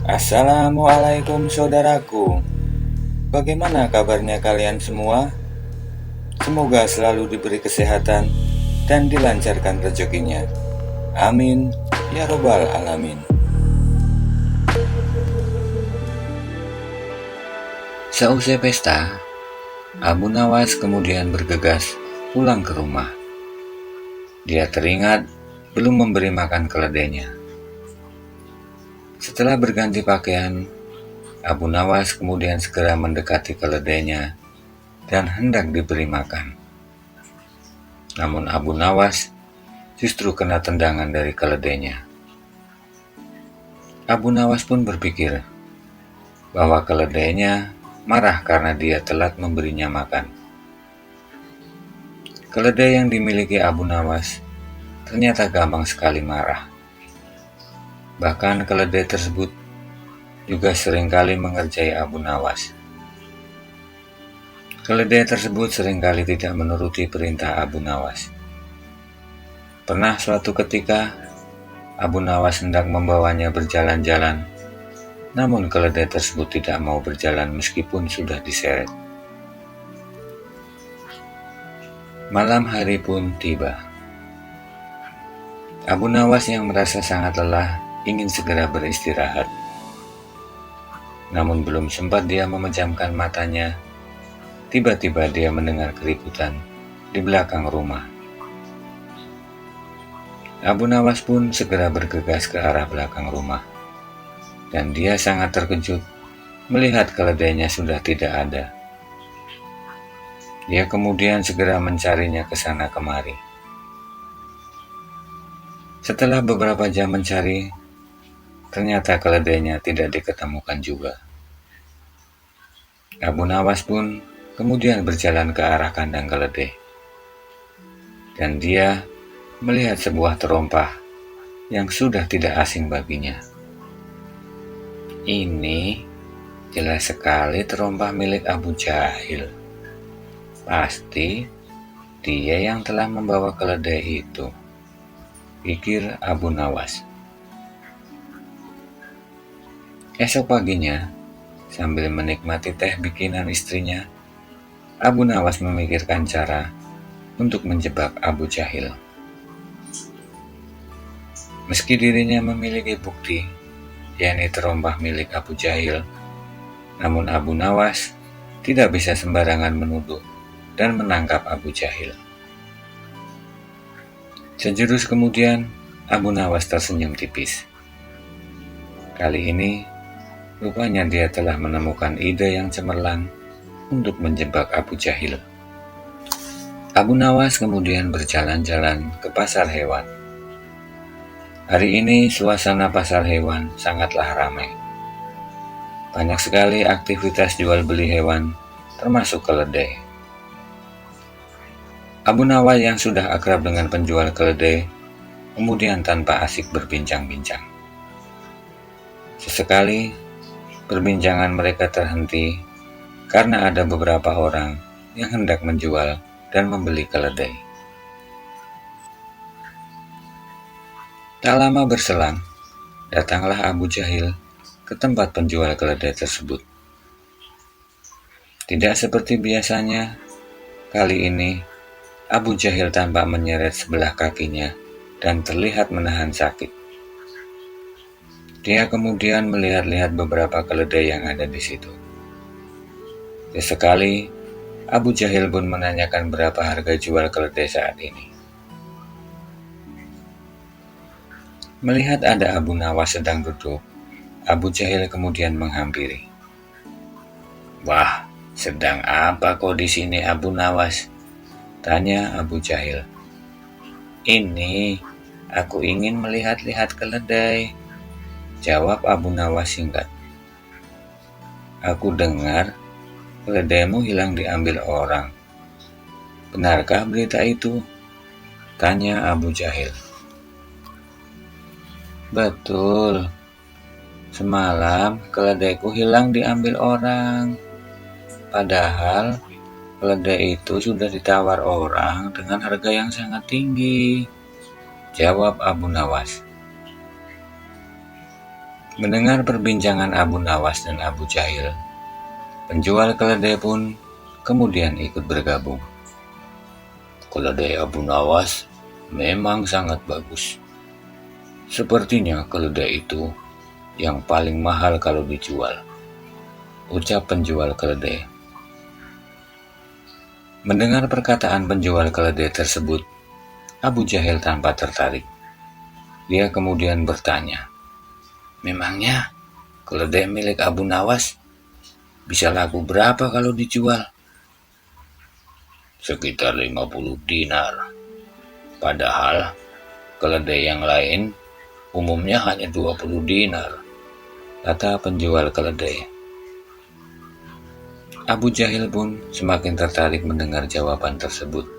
Assalamualaikum saudaraku. Bagaimana kabarnya kalian semua? Semoga selalu diberi kesehatan dan dilancarkan rezekinya. Amin ya robbal alamin. Seusai pesta, Abu Nawas kemudian bergegas pulang ke rumah. Dia teringat belum memberi makan keledainya. Setelah berganti pakaian, Abu Nawas kemudian segera mendekati keledainya dan hendak diberi makan. Namun Abu Nawas justru kena tendangan dari keledainya. Abu Nawas pun berpikir bahwa keledainya marah karena dia telat memberinya makan. Keledai yang dimiliki Abu Nawas ternyata gampang sekali marah. Bahkan keledai tersebut juga seringkali mengerjai Abu Nawas. Keledai tersebut seringkali tidak menuruti perintah Abu Nawas. Pernah suatu ketika, Abu Nawas hendak membawanya berjalan-jalan, namun keledai tersebut tidak mau berjalan meskipun sudah diseret. Malam hari pun tiba. Abu Nawas yang merasa sangat lelah ingin segera beristirahat. Namun belum sempat dia memejamkan matanya, tiba-tiba dia mendengar keributan di belakang rumah. Abu Nawas pun segera bergegas ke arah belakang rumah. Dan dia sangat terkejut melihat keledainya sudah tidak ada. Dia kemudian segera mencarinya ke sana kemari. Setelah beberapa jam mencari, ternyata keledainya tidak diketemukan juga. Abu Nawas pun kemudian berjalan ke arah kandang keledai. Dan dia melihat sebuah terompah yang sudah tidak asing baginya. Ini jelas sekali terompah milik Abu Jahil. Pasti dia yang telah membawa keledai itu, pikir Abu Nawas. Esok paginya, sambil menikmati teh bikinan istrinya, Abu Nawas memikirkan cara untuk menjebak Abu Jahil. Meski dirinya memiliki bukti, yakni terompah milik Abu Jahil, namun Abu Nawas tidak bisa sembarangan menuduh dan menangkap Abu Jahil. Sejurus kemudian, Abu Nawas tersenyum tipis. Kali ini, rupanya dia telah menemukan ide yang cemerlang untuk menjebak Abu Jahil. Abu Nawas kemudian berjalan-jalan ke pasar hewan. Hari ini suasana pasar hewan sangatlah ramai. Banyak sekali aktivitas jual beli hewan, termasuk keledai. Abu Nawas yang sudah akrab dengan penjual keledai, kemudian tanpa asik berbincang-bincang. Sesekali, perbincangan mereka terhenti karena ada beberapa orang yang hendak menjual dan membeli keledai. Tak lama berselang, datanglah Abu Jahil ke tempat penjual keledai tersebut. Tidak seperti biasanya, kali ini Abu Jahil tampak menyeret sebelah kakinya dan terlihat menahan sakit. Dia kemudian melihat-lihat beberapa keledai yang ada di situ. Sesekali, Abu Jahil pun menanyakan berapa harga jual keledai saat ini. Melihat ada Abu Nawas sedang duduk, Abu Jahil kemudian menghampiri. "Wah, sedang apa kau di sini, Abu Nawas?" tanya Abu Jahil. "Ini, aku ingin melihat-lihat keledai," jawab Abu Nawas singkat. "Aku dengar keledaimu hilang diambil orang. Benarkah berita itu?" tanya Abu Jahil. "Betul, semalam keledaiku hilang diambil orang. Padahal keledai itu sudah ditawar orang dengan harga yang sangat tinggi," jawab Abu Nawas. Mendengar perbincangan Abu Nawas dan Abu Jahil, penjual keledai pun kemudian ikut bergabung. Keledai Abu Nawas memang sangat bagus. Sepertinya keledai itu yang paling mahal kalau dijual, ucap penjual keledai. Mendengar perkataan penjual keledai tersebut, Abu Jahil tampak tertarik. Dia kemudian bertanya, "Memangnya keledai milik Abu Nawas bisa laku berapa kalau dijual?" "Sekitar 50 dinar. Padahal keledai yang lain umumnya hanya 20 dinar," kata penjual keledai. Abu Jahil pun semakin tertarik mendengar jawaban tersebut.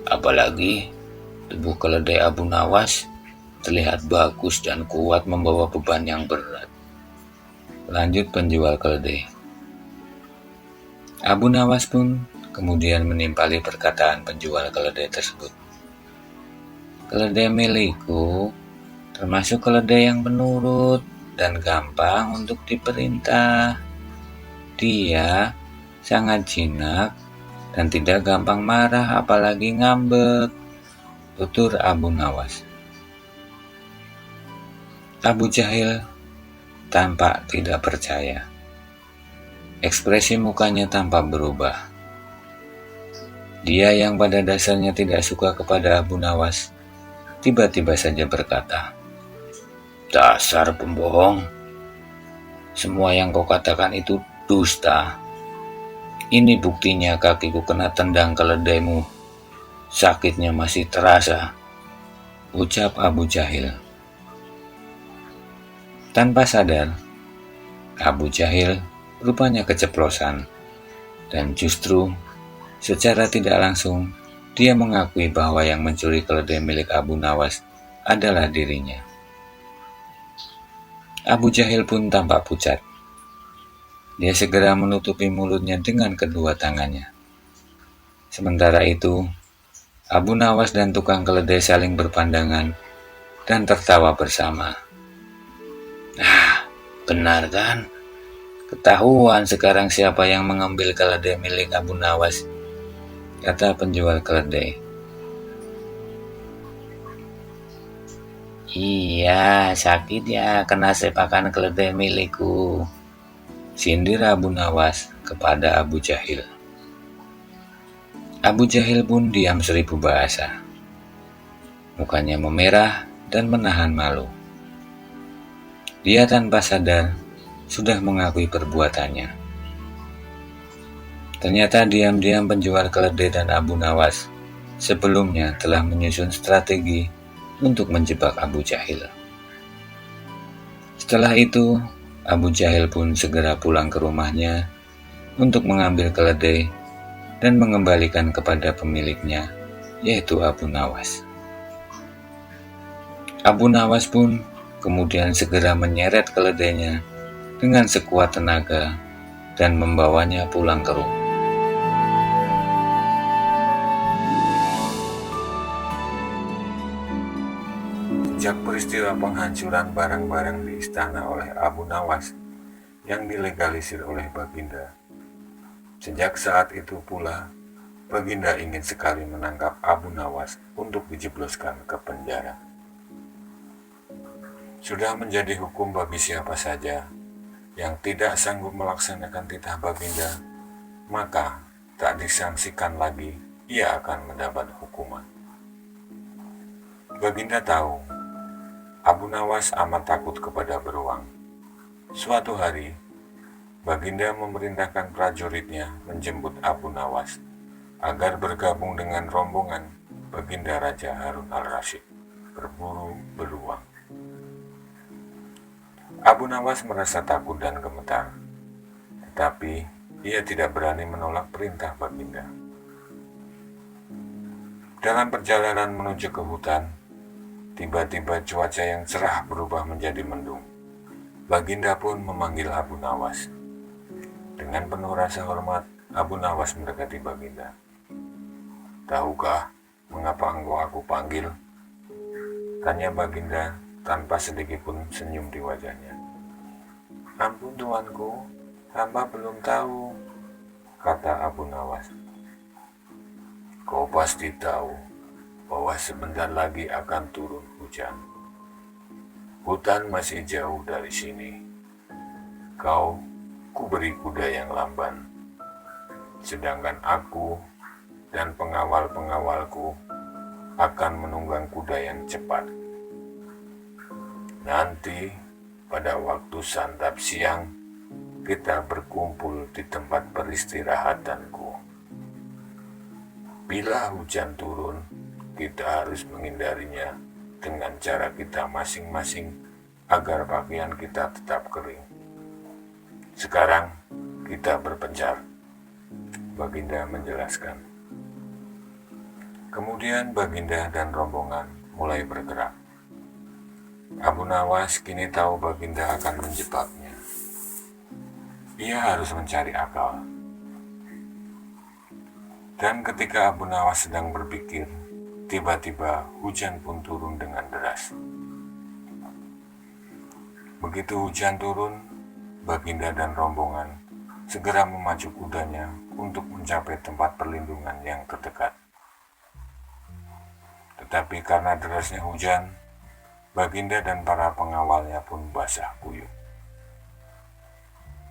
Apalagi tubuh keledai Abu Nawas terlihat bagus dan kuat membawa beban yang berat, lanjut penjual keledai. Abu Nawas pun kemudian menimpali perkataan penjual keledai tersebut. "Keledai milikku termasuk keledai yang penurut dan gampang untuk diperintah. Dia sangat jinak dan tidak gampang marah apalagi ngambek," tutur Abu Nawas. Abu Jahil tampak tidak percaya. Ekspresi mukanya tampak berubah. Dia yang pada dasarnya tidak suka kepada Abu Nawas, tiba-tiba saja berkata, "Dasar pembohong, semua yang kau katakan itu dusta. Ini buktinya kakiku kena tendang keledaimu. Sakitnya masih terasa," ucap Abu Jahil. Tanpa sadar, Abu Jahil rupanya keceplosan, dan justru secara tidak langsung dia mengakui bahwa yang mencuri keledai milik Abu Nawas adalah dirinya. Abu Jahil pun tampak pucat. Dia segera menutupi mulutnya dengan kedua tangannya. Sementara itu, Abu Nawas dan tukang keledai saling berpandangan dan tertawa bersama. "Benar kan? Ketahuan sekarang siapa yang mengambil keledai milik Abu Nawas," kata penjual keledai. "Iya, sakit ya kena sepakan keledai milikku," sindir Abu Nawas kepada Abu Jahil. Abu Jahil pun diam 1000 bahasa. Mukanya memerah dan menahan malu. Dia tanpa sadar sudah mengakui perbuatannya. Ternyata diam-diam penjual keledai dan Abu Nawas sebelumnya telah menyusun strategi untuk menjebak Abu Jahil. Setelah itu, Abu Jahil pun segera pulang ke rumahnya untuk mengambil keledai dan mengembalikan kepada pemiliknya, yaitu Abu Nawas. Abu Nawas pun kemudian segera menyeret keledainya dengan sekuat tenaga dan membawanya pulang ke rumah. Sejak peristiwa penghancuran barang-barang di istana oleh Abu Nawas yang dilegalisir oleh Baginda, sejak saat itu pula Baginda ingin sekali menangkap Abu Nawas untuk dijebloskan ke penjara. Sudah menjadi hukum bagi siapa saja yang tidak sanggup melaksanakan titah Baginda, maka tak disangsikan lagi ia akan mendapat hukuman. Baginda tahu Abu Nawas amat takut kepada beruang. Suatu hari, Baginda memerintahkan prajuritnya menjemput Abu Nawas agar bergabung dengan rombongan Baginda Raja Harun al-Rasyid berburu beruang. Abu Nawas merasa takut dan gemetar, tetapi ia tidak berani menolak perintah Baginda. Dalam perjalanan menuju ke hutan, tiba-tiba cuaca yang cerah berubah menjadi mendung. Baginda pun memanggil Abu Nawas. Dengan penuh rasa hormat, Abu Nawas mendekati Baginda. "Tahukah mengapa engkau aku panggil?" tanya Baginda tanpa sedikit pun senyum di wajahnya. "Ampun tuanku, hamba belum tahu," kata Abu Nawas. "Kau pasti tahu bahwa sebentar lagi akan turun hujan. Hutan masih jauh dari sini. Kau kuberi kuda yang lamban, sedangkan aku dan pengawal-pengawalku akan menunggang kuda yang cepat. Nanti pada waktu santap siang kita berkumpul di tempat peristirahatanku. Bila hujan turun, kita harus menghindarinya dengan cara kita masing-masing agar pakaian kita tetap kering. Sekarang kita berpencar," Baginda menjelaskan. Kemudian Baginda dan rombongan mulai bergerak. Abu Nawas kini tahu Baginda akan menjebaknya. Ia harus mencari akal. Dan ketika Abu Nawas sedang berpikir, tiba-tiba hujan pun turun dengan deras. Begitu hujan turun, Baginda dan rombongan segera memacu kudanya untuk mencapai tempat perlindungan yang terdekat. Tetapi karena derasnya hujan, Baginda dan para pengawalnya pun basah kuyup.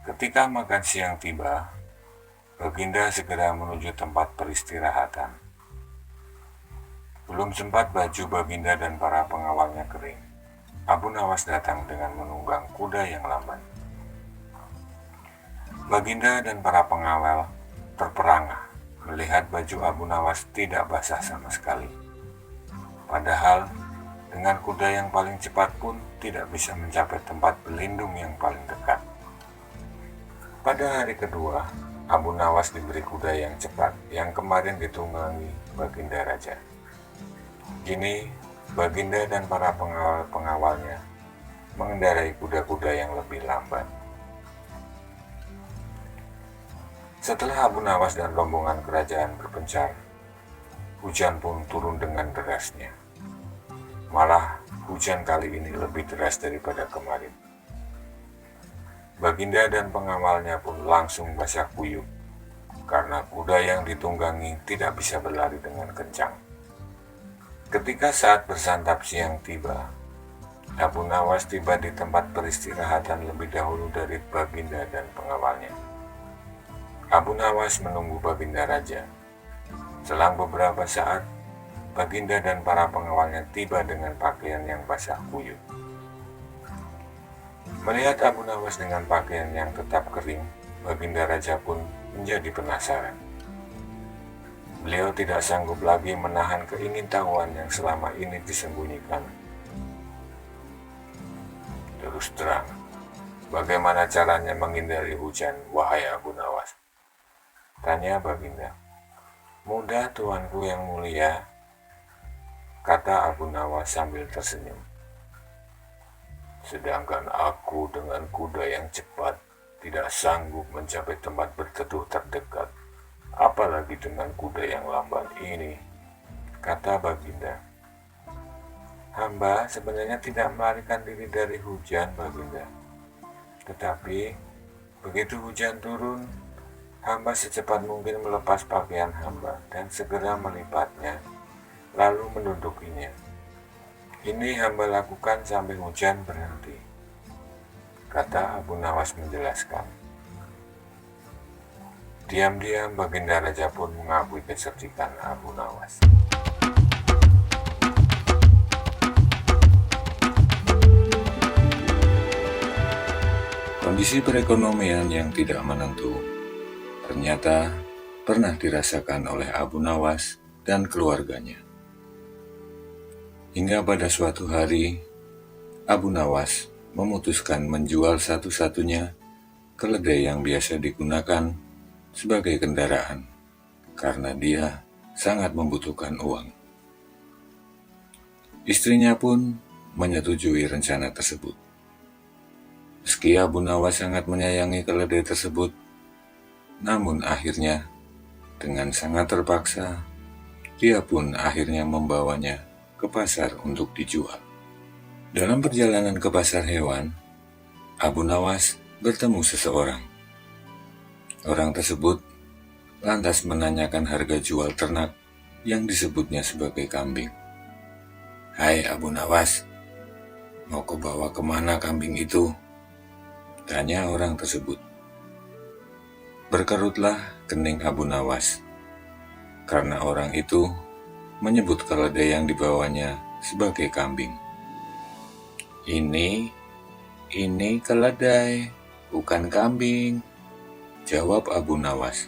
Ketika makan siang tiba, Baginda segera menuju tempat peristirahatan. Belum sempat baju Baginda dan para pengawalnya kering, Abu Nawas datang dengan menunggang kuda yang lamban. Baginda dan para pengawal terperangah melihat baju Abu Nawas tidak basah sama sekali. Padahal dengan kuda yang paling cepat pun tidak bisa mencapai tempat berlindung yang paling dekat. Pada hari kedua, Abu Nawas diberi kuda yang cepat yang kemarin ditunggangi Baginda Raja. Kini Baginda dan para pengawal-pengawalnya mengendarai kuda-kuda yang lebih lambat. Setelah Abu Nawas dan rombongan kerajaan berpencar, hujan pun turun dengan derasnya. Malah hujan kali ini lebih deras daripada kemarin. Baginda dan pengawalnya pun langsung basah kuyup karena kuda yang ditunggangi tidak bisa berlari dengan kencang. Ketika saat bersantap siang tiba, Abu Nawas tiba di tempat peristirahatan lebih dahulu dari Baginda dan pengawalnya. Abu Nawas menunggu Baginda Raja. Selang beberapa saat, Baginda dan para pengawalnya tiba dengan pakaian yang basah kuyup. Melihat Abu Nawas dengan pakaian yang tetap kering, Baginda Raja pun menjadi penasaran. Beliau tidak sanggup lagi menahan keingintahuan yang selama ini disembunyikan. "Terus terang, bagaimana caranya menghindari hujan, wahai Abu Nawas?" tanya Baginda. "Mudah, tuanku yang mulia," kata Abu Nawas sambil tersenyum. "Sedangkan aku dengan kuda yang cepat tidak sanggup mencapai tempat berteduh terdekat, apalagi dengan kuda yang lamban ini," kata Baginda. "Hamba sebenarnya tidak melarikan diri dari hujan, Baginda. Tetapi begitu hujan turun, hamba secepat mungkin melepas pakaian hamba dan segera melipatnya, lalu menundukinya. Ini hamba lakukan sampai hujan berhenti," kata Abu Nawas menjelaskan. Diam-diam Baginda Raja pun mengakui kecerdikan Abu Nawas. Kondisi perekonomian yang tidak menentu ternyata pernah dirasakan oleh Abu Nawas dan keluarganya. Hingga pada suatu hari, Abu Nawas memutuskan menjual satu-satunya keledai yang biasa digunakan sebagai kendaraan karena dia sangat membutuhkan uang. Istrinya pun menyetujui rencana tersebut. Meski Abu Nawas sangat menyayangi keledai tersebut, namun akhirnya dengan sangat terpaksa, dia pun akhirnya membawanya ke pasar untuk dijual. Dalam perjalanan ke pasar hewan, Abu Nawas bertemu seseorang. Orang tersebut lantas menanyakan harga jual ternak yang disebutnya sebagai kambing. "Hai Abu Nawas, mau kau bawa kemana kambing itu?" tanya orang tersebut. Berkerutlah kening Abu Nawas, karena orang itu menyebut keledai yang dibawanya sebagai kambing. Ini keledai, bukan kambing," jawab Abu Nawas.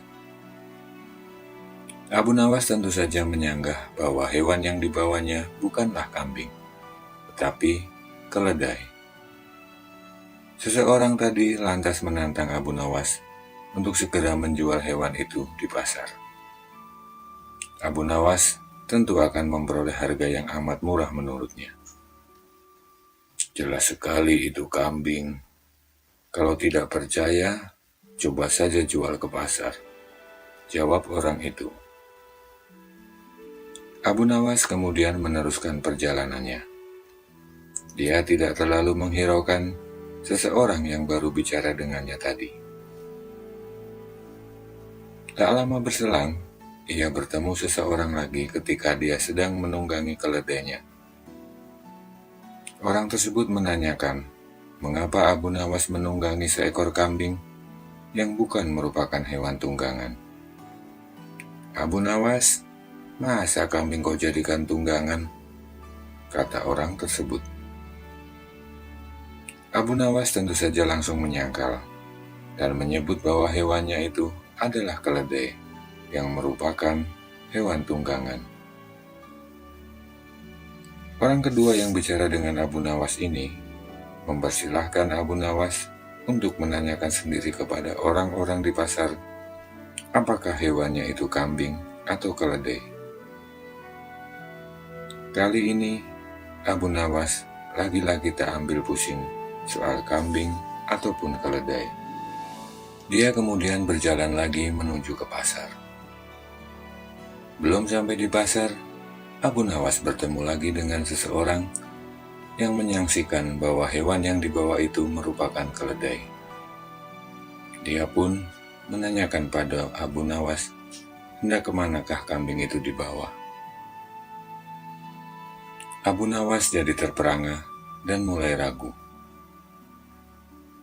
Abu Nawas tentu saja menyanggah bahwa hewan yang dibawanya bukanlah kambing, tetapi keledai. Seseorang tadi lantas menantang Abu Nawas untuk segera menjual hewan itu di pasar. Abu Nawas tentu akan memperoleh harga yang amat murah menurutnya. "Jelas sekali itu kambing. Kalau tidak percaya, coba saja jual ke pasar," jawab orang itu. Abu Nawas kemudian meneruskan perjalanannya. Dia tidak terlalu menghiraukan seseorang yang baru bicara dengannya tadi. Tak lama berselang, ia bertemu seseorang lagi ketika dia sedang menunggangi keledainya. Orang tersebut menanyakan, mengapa Abu Nawas menunggangi seekor kambing yang bukan merupakan hewan tunggangan. "Abu Nawas, masa kambing kau jadikan tunggangan?" kata orang tersebut. Abu Nawas tentu saja langsung menyangkal dan menyebut bahwa hewannya itu adalah keledai yang merupakan hewan tunggangan. Orang kedua yang bicara dengan Abu Nawas ini mempersilahkan Abu Nawas untuk menanyakan sendiri kepada orang-orang di pasar apakah hewannya itu kambing atau keledai. Kali ini Abu Nawas lagi-lagi tak ambil pusing soal kambing ataupun keledai. Dia kemudian berjalan lagi menuju ke pasar. Belum sampai di pasar, Abu Nawas bertemu lagi dengan seseorang yang menyaksikan bahwa hewan yang dibawa itu merupakan keledai. Dia pun menanyakan pada Abu Nawas, hendak kemanakah kambing itu dibawa. Abu Nawas jadi terperangah dan mulai ragu.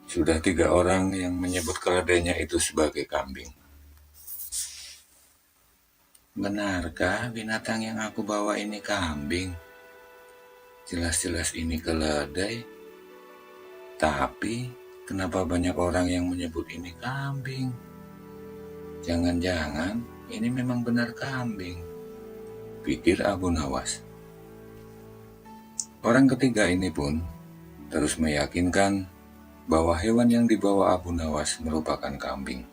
Sudah 3 orang yang menyebut keledainya itu sebagai kambing. "Benarkah binatang yang aku bawa ini kambing? Jelas-jelas ini keledai. Tapi kenapa banyak orang yang menyebut ini kambing? Jangan-jangan ini memang benar kambing," pikir Abu Nawas. Orang ketiga ini pun terus meyakinkan bahwa hewan yang dibawa Abu Nawas merupakan kambing.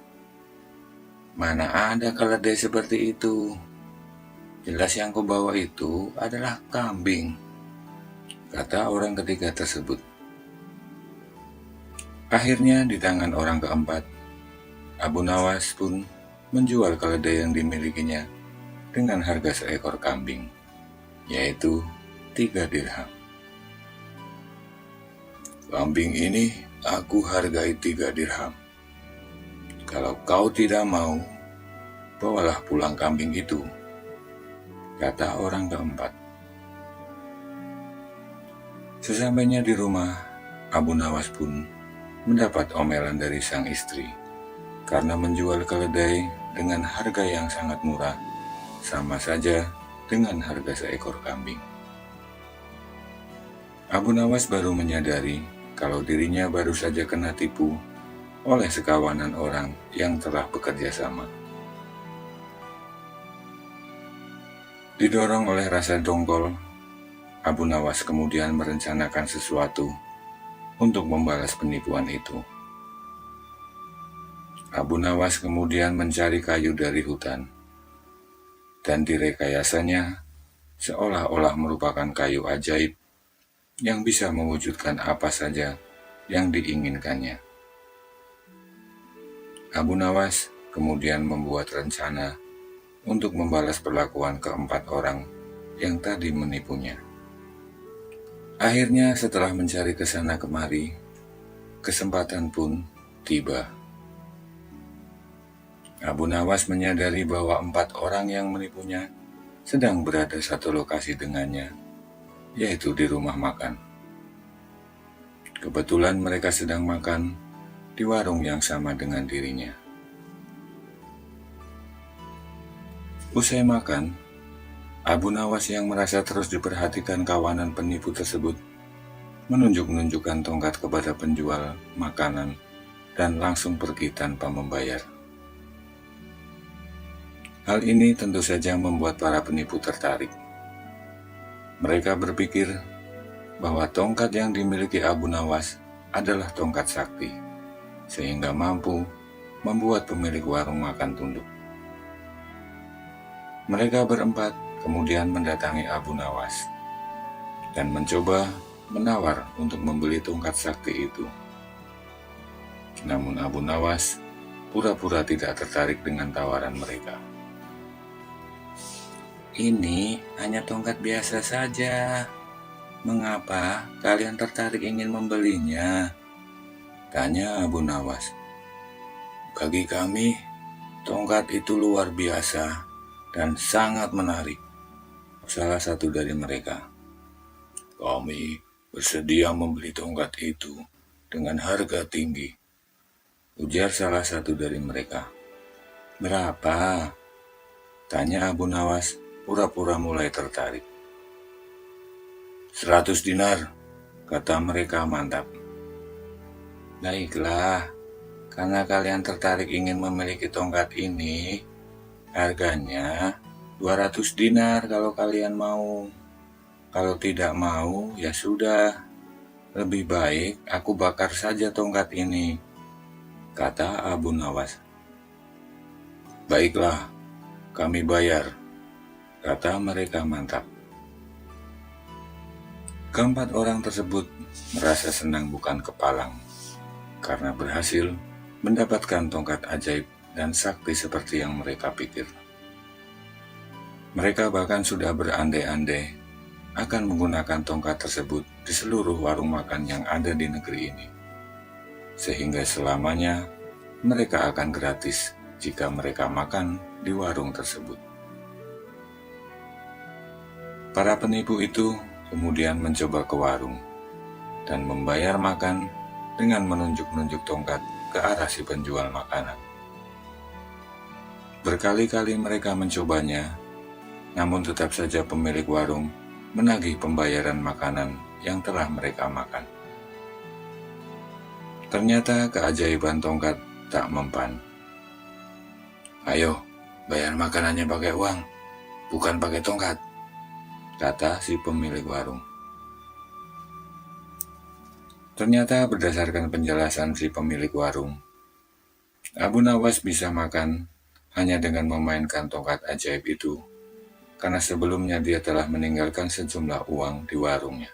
"Mana ada keledai seperti itu? Jelas yang kau bawa itu adalah kambing," kata orang ketiga tersebut. Akhirnya di tangan orang keempat, Abu Nawas pun menjual keledai yang dimilikinya dengan harga seekor kambing, yaitu 3 dirham. "Kambing ini aku hargai 3 dirham. Kalau kau tidak mau, bawalah pulang kambing itu," kata orang keempat. Sesampainya di rumah, Abu Nawas pun mendapat omelan dari sang istri karena menjual keledai dengan harga yang sangat murah, sama saja dengan harga seekor kambing. Abu Nawas baru menyadari kalau dirinya baru saja kena tipu oleh sekawanan orang yang telah bekerja sama. Didorong oleh rasa dongkol, Abu Nawas kemudian merencanakan sesuatu untuk membalas penipuan itu. Abu Nawas kemudian mencari kayu dari hutan, dan direkayasanya seolah-olah merupakan kayu ajaib yang bisa mewujudkan apa saja yang diinginkannya. Abu Nawas kemudian membuat rencana untuk membalas perlakuan keempat orang yang tadi menipunya. Akhirnya setelah mencari ke sana kemari, kesempatan pun tiba. Abu Nawas menyadari bahwa 4 orang yang menipunya sedang berada satu lokasi dengannya, yaitu di rumah makan. Kebetulan mereka sedang makan di warung yang sama dengan dirinya. Usai makan, Abu Nawas yang merasa terus diperhatikan kawanan penipu tersebut menunjuk-nunjukkan tongkat kepada penjual makanan dan langsung pergi tanpa membayar. Hal ini tentu saja membuat para penipu tertarik. Mereka berpikir bahwa tongkat yang dimiliki Abu Nawas adalah tongkat sakti, sehingga mampu membuat pemilik warung makan tunduk. Mereka berempat kemudian mendatangi Abu Nawas dan mencoba menawar untuk membeli tongkat sakti itu. Namun Abu Nawas pura-pura tidak tertarik dengan tawaran mereka. "Ini hanya tongkat biasa saja. Mengapa kalian tertarik ingin membelinya?" tanya Abu Nawas. "Bagi kami, tongkat itu luar biasa dan sangat menarik," salah satu dari mereka. "Kami bersedia membeli tongkat itu dengan harga tinggi," ujar salah satu dari mereka. "Berapa?" tanya Abu Nawas, pura-pura mulai tertarik. 100 dinar, kata mereka mantap. "Baiklah, karena kalian tertarik ingin memiliki tongkat ini, harganya 200 dinar kalau kalian mau. Kalau tidak mau, ya sudah. Lebih baik aku bakar saja tongkat ini," kata Abu Nawas. "Baiklah, kami bayar," kata mereka mantap. Keempat orang tersebut merasa senang bukan kepalang, karena berhasil mendapatkan tongkat ajaib dan sakti seperti yang mereka pikir. Mereka bahkan sudah berandai-andai akan menggunakan tongkat tersebut di seluruh warung makan yang ada di negeri ini, sehingga selamanya mereka akan gratis jika mereka makan di warung tersebut. Para penipu itu kemudian mencoba ke warung dan membayar makan dengan menunjuk-nunjuk tongkat ke arah si penjual makanan. Berkali-kali mereka mencobanya, namun tetap saja pemilik warung menagih pembayaran makanan yang telah mereka makan. Ternyata keajaiban tongkat tak mempan. "Ayo, bayar makanannya pakai uang, bukan pakai tongkat," kata si pemilik warung. Ternyata berdasarkan penjelasan si pemilik warung, Abu Nawas bisa makan hanya dengan memainkan tongkat ajaib itu, karena sebelumnya dia telah meninggalkan sejumlah uang di warungnya.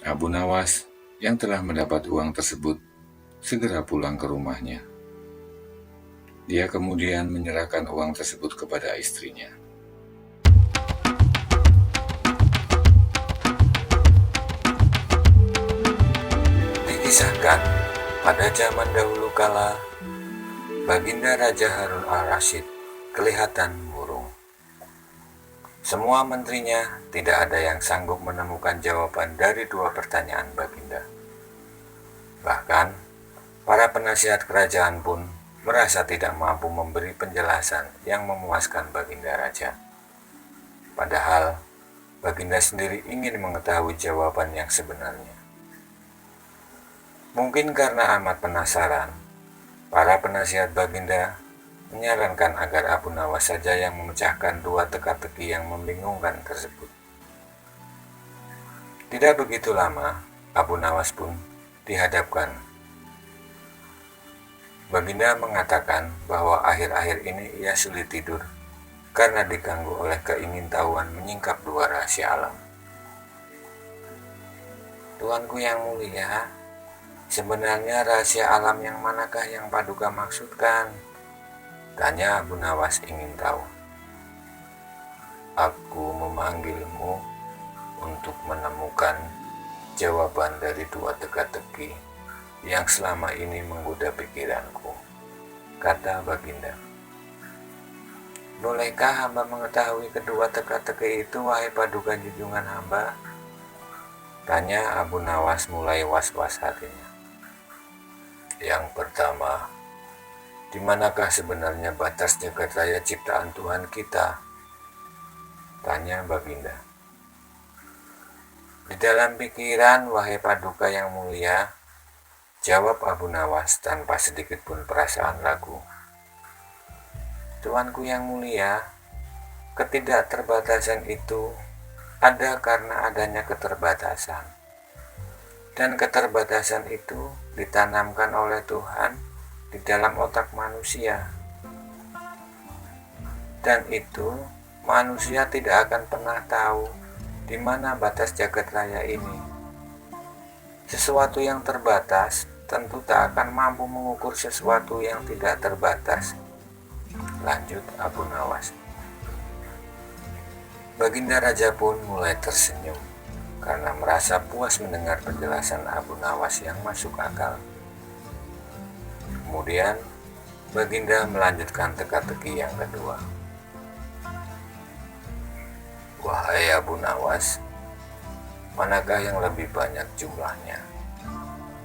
Abu Nawas yang telah mendapat uang tersebut segera pulang ke rumahnya. Dia kemudian menyerahkan uang tersebut kepada istrinya. Dikisahkan pada zaman dahulu kala, Baginda Raja Harun al-Rasyid kelihatan murung. Semua menterinya tidak ada yang sanggup menemukan jawaban dari 2 pertanyaan Baginda. Bahkan, para penasihat kerajaan pun merasa tidak mampu memberi penjelasan yang memuaskan Baginda Raja. Padahal, Baginda sendiri ingin mengetahui jawaban yang sebenarnya. Mungkin karena amat penasaran, para penasihat Baginda menyarankan agar Abu Nawas saja yang memecahkan 2 teka-teki yang membingungkan tersebut. Tidak begitu lama, Abu Nawas pun dihadapkan. Baginda mengatakan bahwa akhir-akhir ini ia sulit tidur karena diganggu oleh keingintahuan menyingkap 2 rahasia alam. "Tuanku yang mulia, sebenarnya rahasia alam yang manakah yang Paduka maksudkan?" tanya Abu Nawas ingin tahu. "Aku memanggilmu untuk menemukan jawaban dari dua teka-teki yang selama ini menggoda pikiranku, kata Baginda. Bolehkah hamba mengetahui kedua teka-teki itu, wahai paduka junjungan hamba? Tanya Abu Nawas mulai was-was hatinya. Yang pertama, di manakah sebenarnya batas jagat raya ciptaan Tuhan kita? Tanya Baginda. Di dalam pikiran, wahai paduka yang mulia, jawab Abu Nawas tanpa sedikit pun perasaan ragu. Tuanku yang mulia, ketidakterbatasan itu ada karena adanya keterbatasan. Dan keterbatasan itu ditanamkan oleh Tuhan di dalam otak manusia. Dan itu manusia tidak akan pernah tahu di mana batas jagat raya ini. Sesuatu yang terbatas tentu tak akan mampu mengukur sesuatu yang tidak terbatas. Lanjut Abu Nawas. Baginda Raja pun mulai tersenyum karena merasa puas mendengar penjelasan Abu Nawas yang masuk akal. Kemudian Baginda melanjutkan teka-teki yang kedua. Wahai Abu Nawas, manakah yang lebih banyak jumlahnya?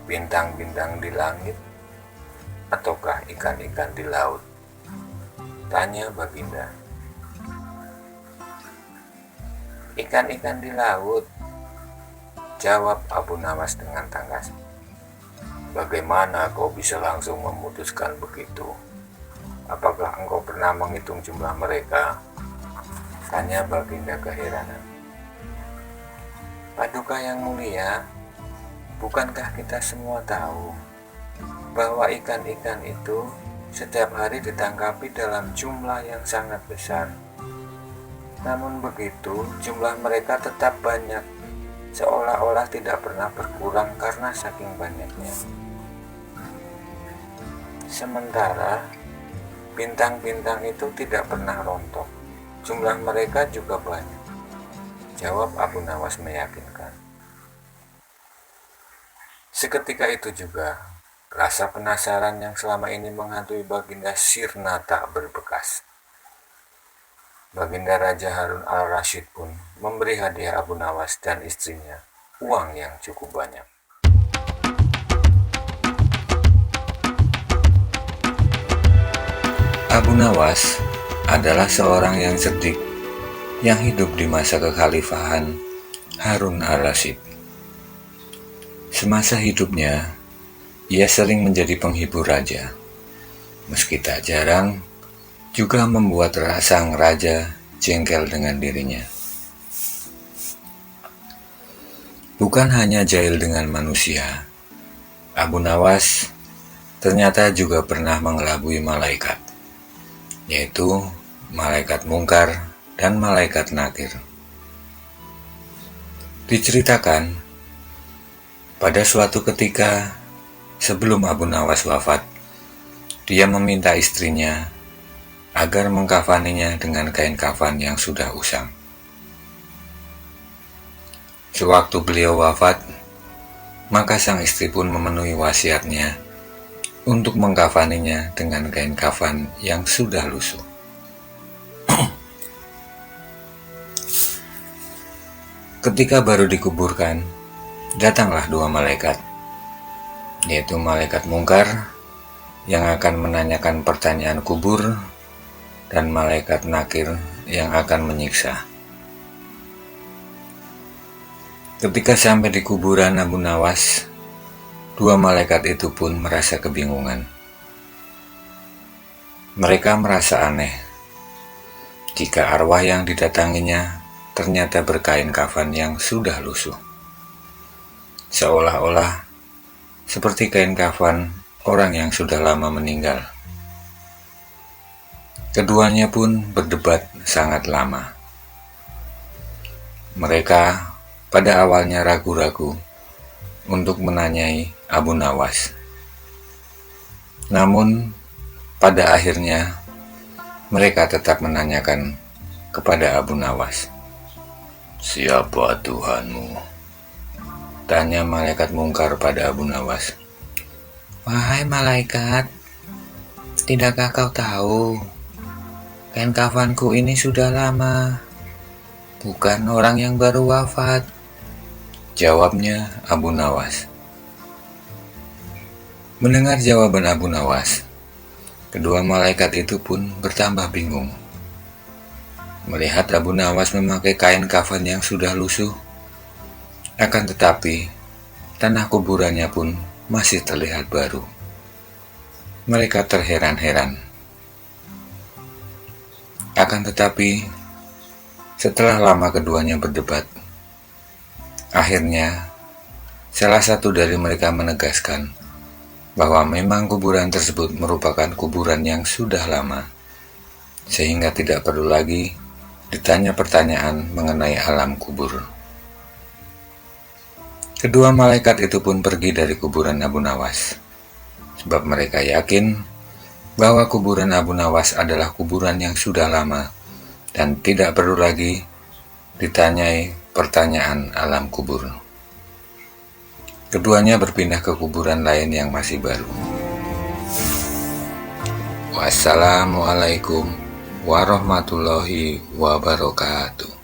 Bintang-bintang di langit ataukah ikan-ikan di laut? Tanya Baginda. Ikan-ikan di laut, jawab Abu Nawas dengan tangkas. Bagaimana kau bisa langsung memutuskan begitu? Apakah engkau pernah menghitung jumlah mereka? Tanya Baginda keheranan. Paduka yang mulia, bukankah kita semua tahu bahwa ikan-ikan itu setiap hari ditangkapi dalam jumlah yang sangat besar? Namun begitu, jumlah mereka tetap banyak, seolah-olah tidak pernah berkurang karena saking banyaknya. Sementara bintang-bintang itu tidak pernah rontok, jumlah mereka juga banyak, jawab Abu Nawas meyakinkan. Seketika itu juga, rasa penasaran yang selama ini menghantui Baginda sirna tak berbekas. Baginda Raja Harun al-Rasyid pun memberi hadiah Abu Nawas dan istrinya uang yang cukup banyak. Abu Nawas adalah seorang yang cerdik yang hidup di masa kekhalifahan Harun al-Rasyid. Semasa hidupnya, ia sering menjadi penghibur raja, meski tak jarang juga membuat sang raja jengkel dengan dirinya. Bukan hanya jahil dengan manusia, Abu Nawas ternyata juga pernah mengelabui malaikat, yaitu malaikat mungkar dan malaikat nakir. Diceritakan, pada suatu ketika sebelum Abu Nawas wafat, dia meminta istrinya agar mengkafaninya dengan kain kafan yang sudah usang. Sewaktu beliau wafat, maka sang istri pun memenuhi wasiatnya untuk mengkafaninya dengan kain kafan yang sudah lusuh. Ketika baru dikuburkan, datanglah dua malaikat, yaitu malaikat mungkar yang akan menanyakan pertanyaan kubur dan malaikat nakir yang akan menyiksa. Ketika sampai di kuburan Abu Nawas, dua malaikat itu pun merasa kebingungan. Mereka merasa aneh jika arwah yang didatanginya ternyata berkain kafan yang sudah lusuh, seolah-olah seperti kain kafan orang yang sudah lama meninggal. Keduanya pun berdebat sangat lama. Mereka pada awalnya ragu-ragu untuk menanyai Abu Nawas. Namun, pada akhirnya mereka tetap menanyakan kepada Abu Nawas. "Siapa Tuhanmu?" tanya malaikat mungkar pada Abu Nawas. Wahai malaikat, tidakkah kau tahu, kain kafanku ini sudah lama, bukan orang yang baru wafat, jawabnya Abu Nawas. Mendengar jawaban Abu Nawas, kedua malaikat itu pun bertambah bingung. Melihat Abu Nawas memakai kain kafan yang sudah lusuh, akan tetapi tanah kuburannya pun masih terlihat baru. Mereka terheran-heran. Akan tetapi, setelah lama keduanya berdebat, akhirnya salah satu dari mereka menegaskan bahwa memang kuburan tersebut merupakan kuburan yang sudah lama, sehingga tidak perlu lagi ditanya pertanyaan mengenai alam kubur. Kedua malaikat itu pun pergi dari kuburan Abu Nawas, sebab mereka yakin bahwa kuburan Abu Nawas adalah kuburan yang sudah lama dan tidak perlu lagi ditanyai pertanyaan alam kubur. Keduanya berpindah ke kuburan lain yang masih baru. Wassalamualaikum warahmatullahi wabarakatuh.